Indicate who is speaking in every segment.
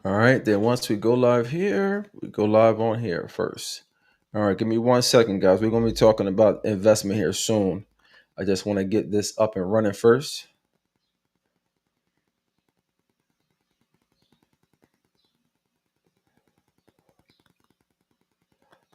Speaker 1: All right, then once we go live here, we go live on here first. All right, give me 1 second, guys. We're going to be talking about investment here soon. I just want to get this up and running first.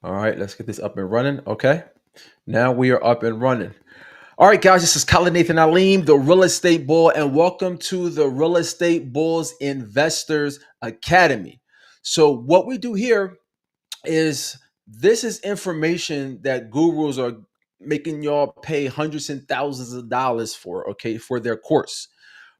Speaker 1: All right, let's get this up and running. Okay, now we are up and running. All right, guys, this is Khalid Nathan Aleem, the Real Estate Bull, and welcome to the Real Estate Bulls Investors Academy. So, what we do here is this is information that gurus are making y'all pay hundreds and thousands of dollars for, okay, for their course.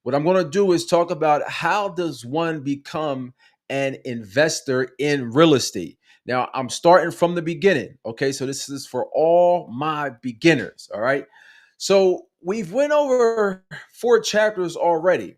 Speaker 1: What I'm going to do is talk about how does one become an investor in real estate. Now, I'm starting from the beginning, okay? So this is for all my beginners, all right? So we've went over 4 chapters already.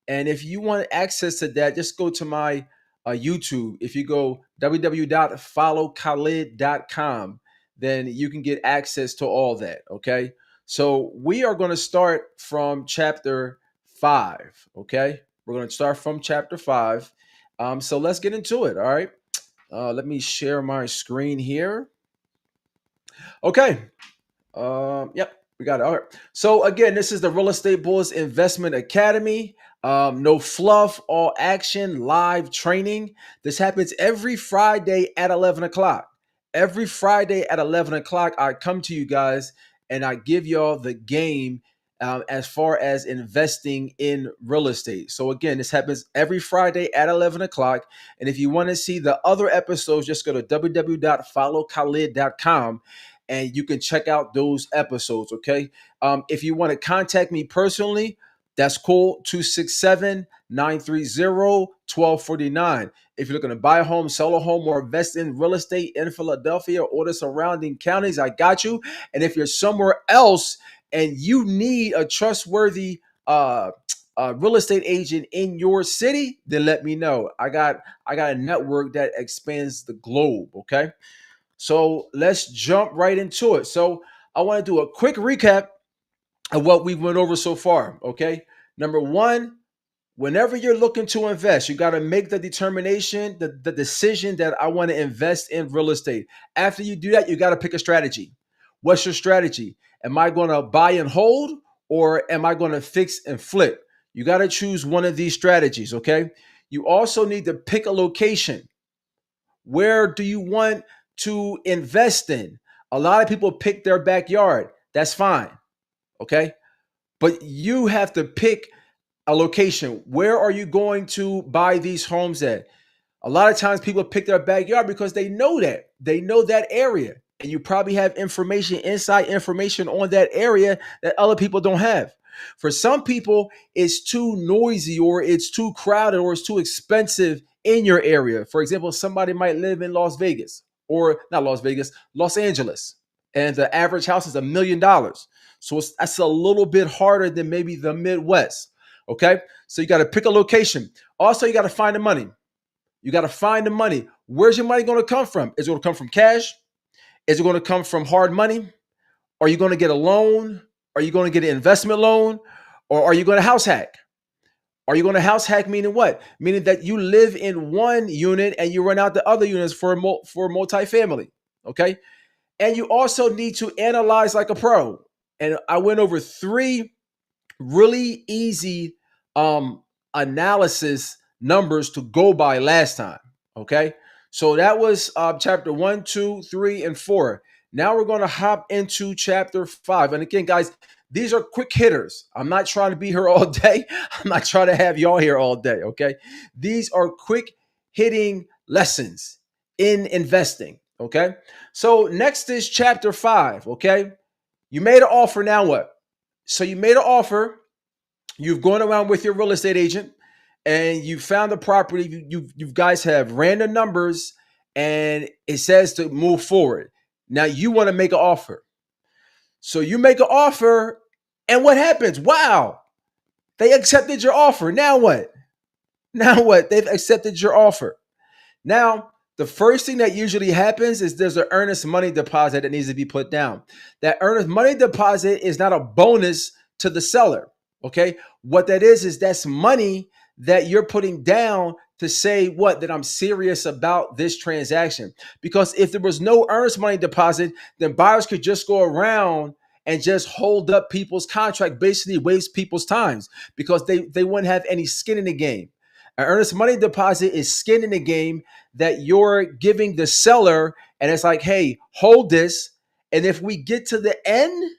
Speaker 1: And if you want access to that, just go to my YouTube. If you go www.followkhalid.com, then you can get access to all that. Okay. So we are going to start from chapter 5. Okay. We're going to start from chapter 5. So let's get into it. All right. Let me share my screen here. Okay. Yep, we got it. All right. So again, this is the Real Estate Bulls Investment Academy. No fluff, all action, live training. This happens every Friday at 11 o'clock. Every Friday at 11 o'clock, I come to you guys and I give y'all the game as far as investing in real estate. So again, this happens every Friday at 11 o'clock. And if you want to see the other episodes, just go to www.followkhalid.com and you can check out those episodes. Okay. If you want to contact me personally, that's cool. 267-930-1249. If you're looking to buy a home, sell a home, or invest in real estate in Philadelphia or the surrounding counties, I got you. And if you're somewhere else and you need a trustworthy real estate agent in your city, then let me know. I got a network that expands the globe. Okay. So let's jump right into it. So I want to do a quick recap of what we went over so far. Okay. Number one, whenever you're looking to invest, you got to make the determination, the decision that I want to invest in real estate. After you do that, you got to pick a strategy. What's your strategy? Am I going to buy and hold or am I going to fix and flip? You got to choose one of these strategies. Okay. You also need to pick a location. Where do you want to invest in? A lot of people pick their backyard. That's fine. Okay. But you have to pick a location. Where are you going to buy these homes at? A lot of times people pick their backyard because they know that. They know that area. And you probably have information, inside information on that area that other people don't have. For some people, it's too noisy or it's too crowded or it's too expensive in your area. For example, somebody might live in Las Vegas or not Las Vegas, Los Angeles, and the average house is $1 million. So that's a little bit harder than maybe the Midwest. Okay. So you got to pick a location. Also, you got to find the money. You got to find the money. Where's your money going to come from? Is it going to come from cash? Is it going to come from hard money? Are you going to get a loan? Are you going to get an investment loan? Or are you going to house hack? Are you going to house hack meaning what? Meaning that you live in one unit and you rent out the other units for multifamily. Okay. And you also need to analyze like a pro. And I went over 3 really easy analysis numbers to go by last time. Okay. So that was chapter 1, 2, 3, and 4. Now we're going to hop into chapter 5. And again, guys, these are quick hitters. I'm not trying to be here all day. I'm not trying to have y'all here all day. Okay. These are quick hitting lessons in investing. Okay. So next is chapter 5. Okay. You made an offer. Now what? So you made an offer. You've gone around with your real estate agent and you found the property. You guys have random numbers and it says to move forward. Now you want to make an offer. So you make an offer and what happens? Wow, they accepted your offer. Now what? Now what? They've accepted your offer. Now, the first thing that usually happens is there's an earnest money deposit that needs to be put down. That earnest money deposit is not a bonus to the seller. Okay. What that is that's money that you're putting down to say what that I'm serious about this transaction. Because if there was no earnest money deposit, then buyers could just go around and just hold up people's contract, basically waste people's times because they wouldn't have any skin in the game. An earnest money deposit is skin in the game that you're giving the seller, and it's like, hey, hold this, and if we get to the end,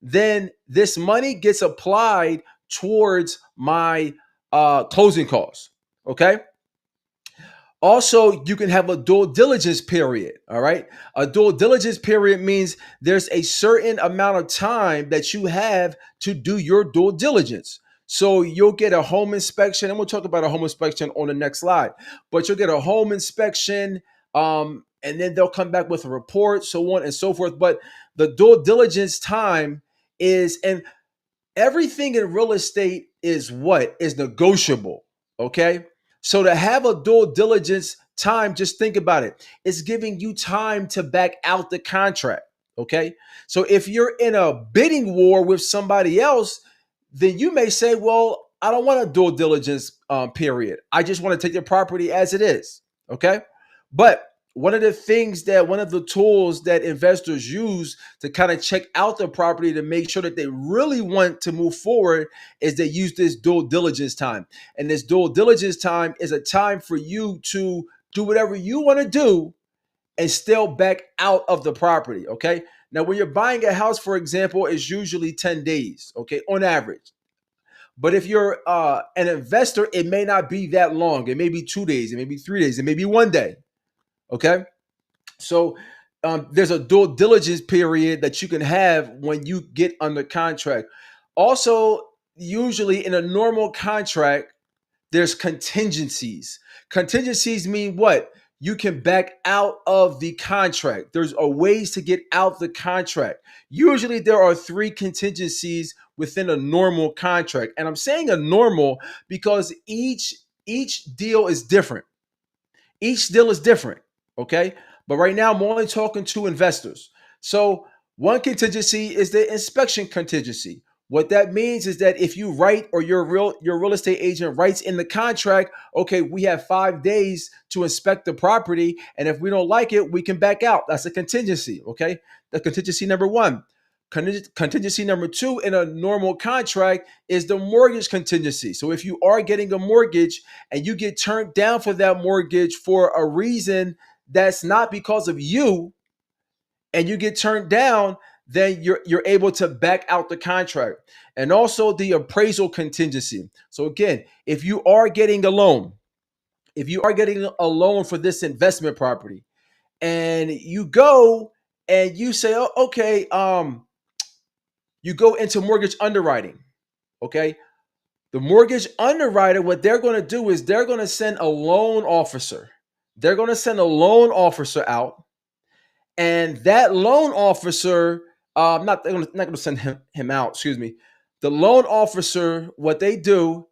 Speaker 1: then this money gets applied towards my closing costs. Okay. Also, you can have a due diligence period. All right. A due diligence period means there's a certain amount of time that you have to do your due diligence. So you'll get a home inspection, and we'll talk about a home inspection on the next slide. But you'll get a home inspection, and then they'll come back with a report, so on and so forth. But the due diligence time is, and everything in real estate is what is negotiable. Okay. So to have a due diligence time, just think about it. It's giving you time to back out the contract. Okay. So if you're in a bidding war with somebody else, then you may say, well, I don't want a due diligence period. I just want to take the property as it is. Okay. But one of the tools that investors use to kind of check out the property to make sure that they really want to move forward is they use this due diligence time. And this due diligence time is a time for you to do whatever you want to do and still back out of the property. Okay. Now, when you're buying a house, for example, it's usually 10 days, okay, on average. But if you're an investor, it may not be that long. It may be 2 days, it may be 3 days, it may be one day. Okay. So there's a due diligence period that you can have when you get under contract. Also, usually in a normal contract, there's contingencies. Contingencies mean what? You can back out of the contract. There's a ways to get out the contract. Usually there are three contingencies within a normal contract. And I'm saying a normal because each deal is different. Each deal is different. Okay. But right now, I'm only talking to investors. So, one contingency is the inspection contingency. What that means is that if you write or your real estate agent writes in the contract, okay, we have 5 days to inspect the property, and if we don't like it, we can back out. That's a contingency. Okay, that's contingency number one. Contingency number two in a normal contract is the mortgage contingency. So if you are getting a mortgage and you get turned down for that mortgage for a reason that's not because of you, and you get turned down, then you're able to back out the contract. And also the appraisal contingency. So again, if you are getting a loan for this investment property, and you go and you say, oh, okay, you go into mortgage underwriting. Okay. The mortgage underwriter, what they're going to do is they're going to send a loan officer. They're going to send a loan officer out, and that loan officer, they're not going to send him out. Excuse me. The loan officer, what they do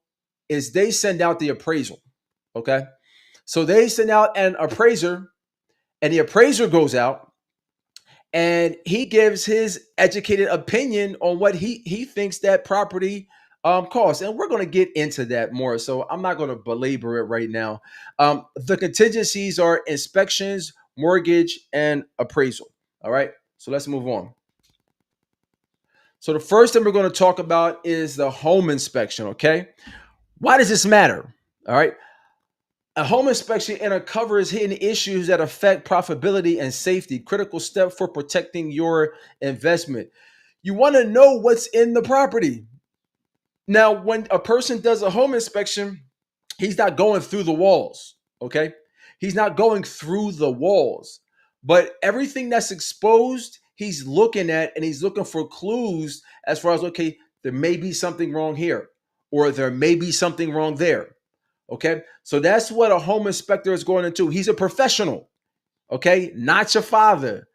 Speaker 1: is they send out the appraisal. Okay, so they send out an appraiser, and the appraiser goes out and he gives his educated opinion on what he thinks that property costs. And we're going to get into that more. So I'm not going to belabor it right now. The contingencies are inspections, mortgage, and appraisal. All right. So let's move on. So the first thing we're going to talk about is the home inspection. Okay. Why does this matter? All right. A home inspection uncovers hidden issues that affect profitability and safety, critical step for protecting your investment. You want to know what's in the property. Now, when a person does a home inspection, he's not going through the walls, okay? He's not going through the walls, but everything that's exposed, he's looking at, and he's looking for clues as far as, okay, there may be something wrong here, or there may be something wrong there. Okay, so that's what a home inspector is going to do. He's a professional, okay, not your father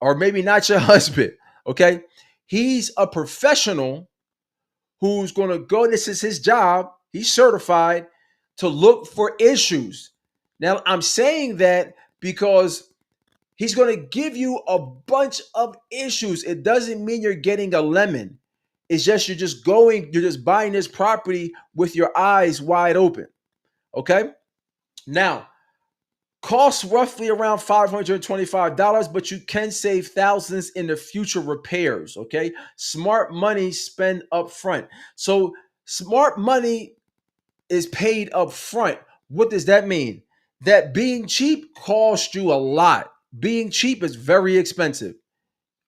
Speaker 1: or maybe not your husband. Okay, he's a professional who's going to go. This is his job. He's certified to look for issues. Now, I'm saying that because he's going to give you a bunch of issues. It doesn't mean you're getting a lemon. It's just you're just buying this property with your eyes wide open. Okay. Now, costs roughly around $525, but you can save thousands in the future repairs. Okay. Smart money spend up front. So, smart money is paid up front. What does that mean? That being cheap costs you a lot. Being cheap is very expensive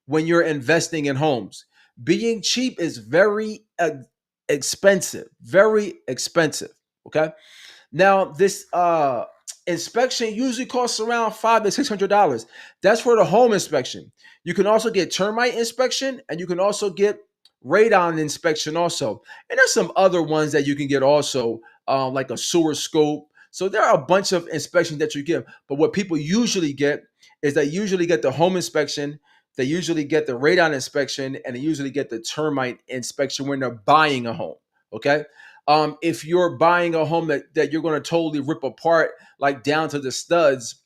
Speaker 1: when you're investing in homes. Being cheap is very expensive, very expensive. Okay. Now, this inspection usually costs around $500 to $600. That's for the home inspection. You can also get termite inspection, and you can also get radon inspection also. And there's some other ones that you can get also, like a sewer scope. So there are a bunch of inspections that you get. But what people usually get is they usually get the home inspection, they usually get the radon inspection, and they usually get the termite inspection when they're buying a home. Okay. If you're buying a home that you're going to totally rip apart, like down to the studs,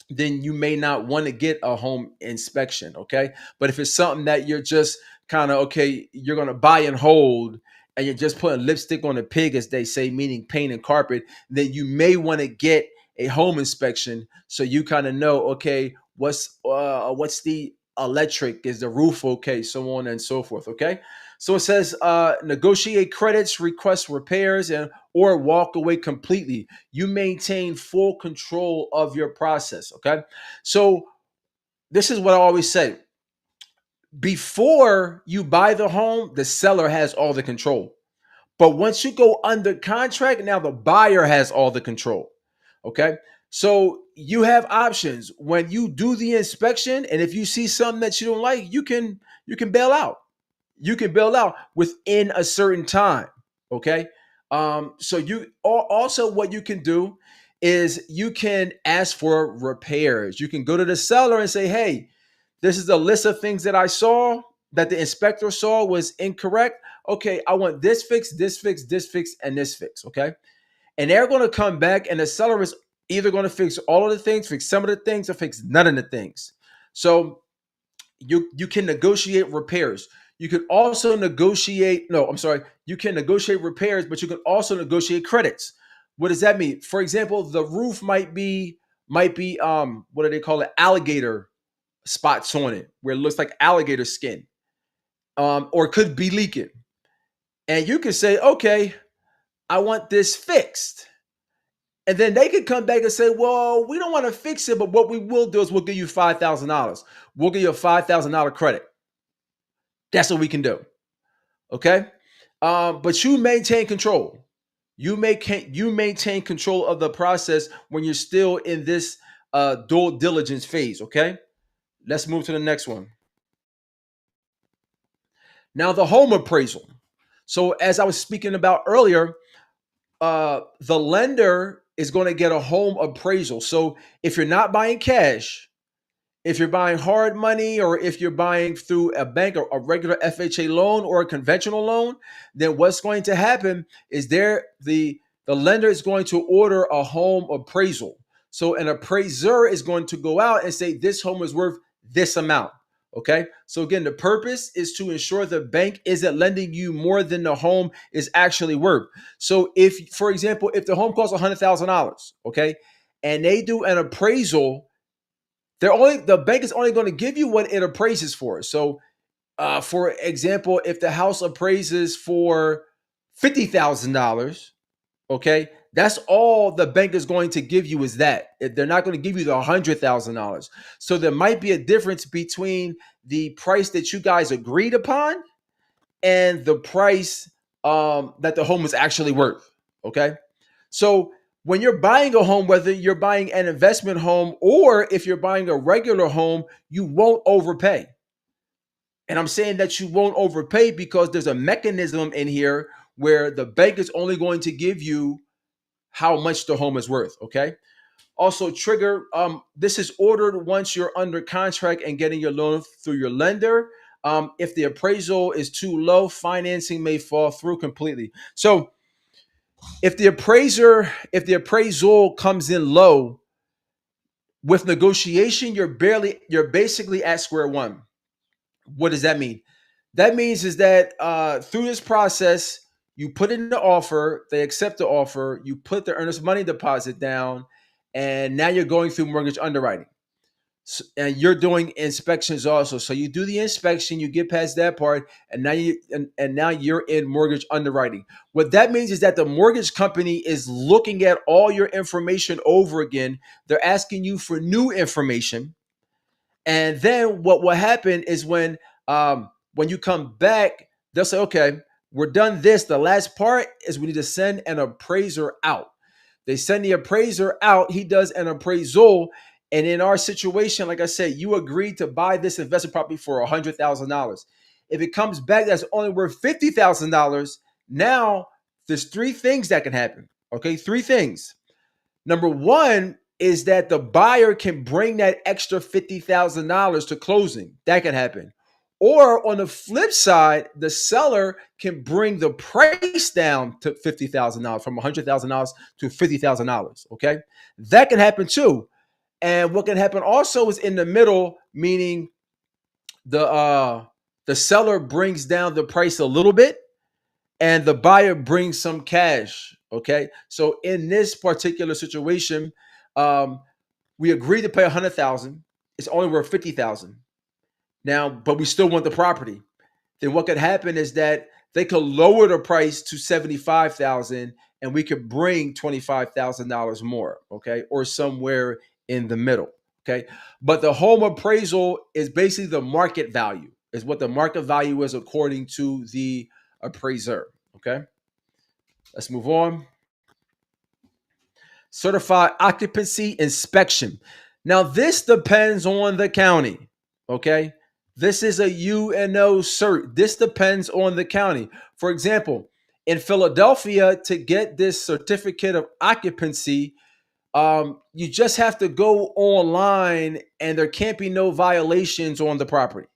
Speaker 1: then you may not want to get a home inspection. Okay. But if it's something that you're just kind of, okay, you're going to buy and hold, and you're just putting lipstick on the pig, as they say, meaning paint and carpet, then you may want to get a home inspection so you kind of know, okay, what's the electric, is the roof okay, so on and so forth. Okay. So it says negotiate credits, request repairs, and or walk away completely. You maintain full control of your process. Okay. So this is what I always say. Before you buy the home, the seller has all the control. But once you go under contract, now the buyer has all the control. Okay. So you have options when you do the inspection, and if you see something that you don't like, you can bail out. You can bail out within a certain time. Okay. So you also, what you can do is you can ask for repairs. You can go to the seller and say, hey, this is a list of things that I saw that the inspector saw was incorrect. Okay, I want this fix, this fix, this fix, and this fix. Okay. And they're going to come back, and the seller is either going to fix all of the things, fix some of the things, or fix none of the things. So you can negotiate repairs. You can also negotiate, no, I'm sorry, you can negotiate repairs, but you can also negotiate credits. What does that mean? For example, the roof might be what do they call it? Alligator spots on it, where it looks like alligator skin. Or it could be leaking. And you can say, okay, I want this fixed. And then they could come back and say, well, we don't want to fix it, but what we will do is we'll give you $5,000. We'll give you a $5,000 credit. That's what we can do. Okay. But you maintain control. You maintain control of the process when you're still in this due diligence phase. Okay. Let's move to the next one. Now, the home appraisal. So, as I was speaking about earlier, the lender is going to get a home appraisal. So, if you're not buying cash, if you're buying hard money, or if you're buying through a bank or a regular FHA loan or a conventional loan, then what's going to happen is the lender is going to order a home appraisal. So an appraiser is going to go out and say this home is worth this amount. Okay. So again, the purpose is to ensure the bank isn't lending you more than the home is actually worth. So if, for example, if the home costs $100,000, okay, and they do an appraisal, the bank is only going to give you what it appraises for. So, for example, if the house appraises for $50,000, okay, that's all the bank is going to give you is that. They're not going to give you the $100,000. So there might be a difference between the price that you guys agreed upon and the price that the home is actually worth. Okay, so when you're buying a home, whether you're buying an investment home or if you're buying a regular home, you won't overpay. And I'm saying that you won't overpay because there's a mechanism in here where the bank is only going to give you how much the home is worth. Okay. Also, trigger, this is ordered once you're under contract and getting your loan through your lender. If the appraisal is too low, financing may fall through completely. So if the appraisal comes in low with negotiation, you're basically at square one. What does that mean? That means is that through this process, You put in the offer, they accept the offer, you put the earnest money deposit down, and now you're going through mortgage underwriting. And you're doing inspections also. So you do the inspection, you get past that part, and now you're in mortgage underwriting. What that means is that the mortgage company is looking at all your information over again. They're asking you for new information, and then what will happen is when you come back, they'll say, "Okay, we're done this. The last part is we need to send an appraiser out." They send the appraiser out. He does an appraisal. And in our situation, like I said, you agreed to buy this investment property for $100,000. If it comes back that's only worth $50,000, now there's three things that can happen. Okay, three things. Number one is that the buyer can bring that extra $50,000 to closing. That can happen. Or on the flip side, the seller can bring the price down to $50,000 from $100,000 to $50,000. Okay, that can happen too. And what can happen also is in the middle, meaning the seller brings down the price a little bit, and the buyer brings some cash. Okay, so in this particular situation, um, we agreed to pay 100,000. It's only worth 50,000 now, but we still want the property. Then what could happen is that they could lower the price to 75,000, and we could bring $25,000 more. Okay, or somewhere in the middle. Okay, but the home appraisal is basically the market value. Is what the market value is according to the appraiser. Okay, let's move on. Certified occupancy inspection. Now, this depends on the county. Okay. This is a UNO cert. This depends on the county. For example, in Philadelphia, to get this certificate of occupancy, you just have to go online and there can't be no violations on the property.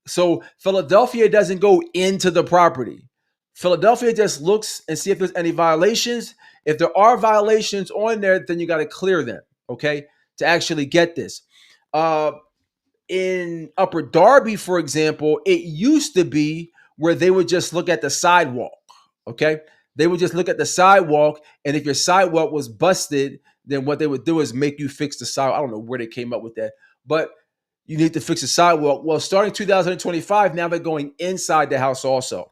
Speaker 1: So Philadelphia doesn't go into the property. Philadelphia just looks and see if there's any violations. If there are violations on there, then you got to clear them, okay, to actually get this. Uh, in Upper Darby, for example, it used to be where they would just look at the sidewalk, okay? They would just look at the sidewalk, and if your sidewalk was busted, then what they would do is make you fix the sidewalk. I don't know where they came up with that, but you need to fix the sidewalk. Well, starting 2025, now they're going inside the house also.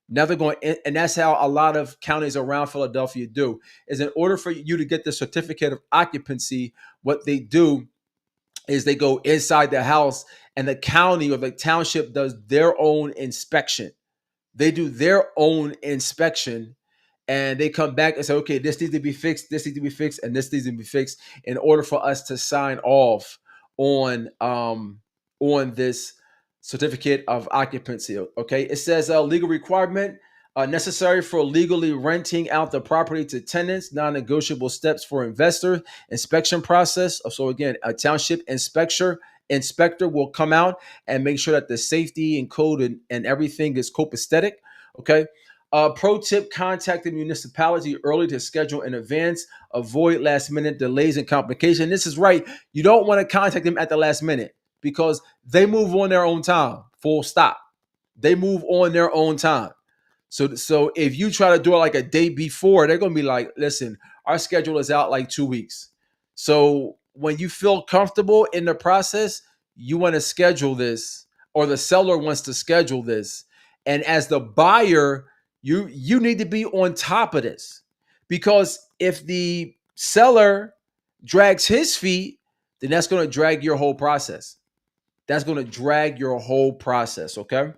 Speaker 1: Now they're going in, and that's how a lot of counties around Philadelphia do. Is in order for you to get the certificate of occupancy, what they do is they go inside the house, and the county or the township does their own inspection. They do their own inspection, and they come back and say, okay, this needs to be fixed, this needs to be fixed, and this needs to be fixed in order for us to sign off on this certificate of occupancy. Okay, it says legal requirement necessary for legally renting out the property to tenants, non-negotiable steps for investor inspection process. So again, a township inspector will come out and make sure that the safety and code and everything is copacetic. Okay. Pro tip: contact the municipality early to schedule in advance. Avoid last minute delays and complication. This is right. You don't want to contact them at the last minute because they move on their own time. Full stop. They move on their own time. So if you try to do it like a day before, they're gonna be like, listen, our schedule is out like 2 weeks. So when you feel comfortable in the process, you want to schedule this, or the seller wants to schedule this. And as the buyer, you need to be on top of this. Because if the seller drags his feet, then that's going to drag your whole process. That's going to drag your whole process, okay?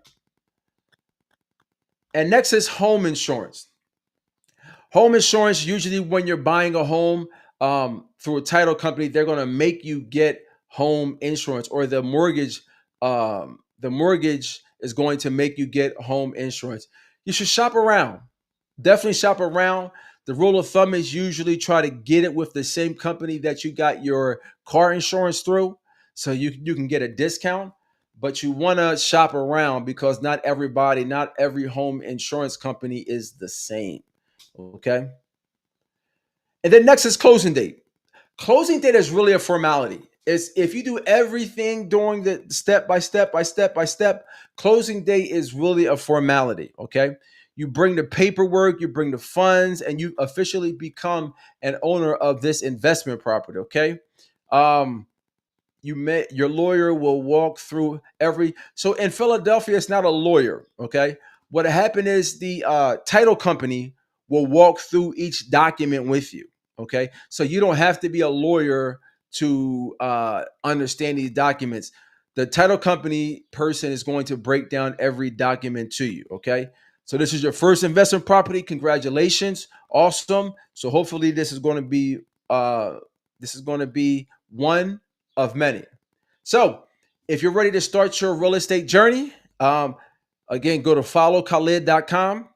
Speaker 1: And next is home insurance. Home insurance, usually when you're buying a home through a title company, they're going to make you get home insurance, or the mortgage is going to make you get home insurance. You should shop around. Definitely shop around. The rule of thumb is usually try to get it with the same company that you got your car insurance through, so you can get a discount. But you want to shop around because not every home insurance company is the same. Okay. And then next is closing date. Closing date is really a formality. It's if you do everything during the step by step, closing date is really a formality. Okay. You bring the paperwork, you bring the funds, and you officially become an owner of this investment property. Okay. Um, your lawyer will walk through every. So in Philadelphia, it's not a lawyer. Okay. What happened is the title company will walk through each document with you. Okay. So you don't have to be a lawyer to understand these documents. The title company person is going to break down every document to you. Okay. So this is your first investment property. Congratulations. Awesome. So hopefully this is going to be one of many. So, if you're ready to start your real estate journey, again, go to followkhalid.com.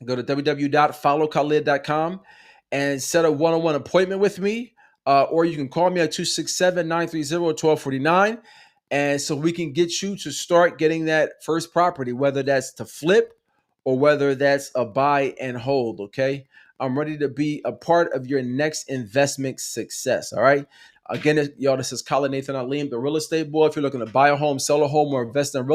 Speaker 1: Go to www.followkhalid.com and set a one-on-one appointment with me. Or you can call me at 267-930-1249. And so we can get you to start getting that first property, whether that's to flip or whether that's a buy and hold. Okay. I'm ready to be a part of your next investment success. All right. Again, y'all, this is Khalid Nathan Aleem, the real estate boy. If you're looking to buy a home, sell a home, or invest in real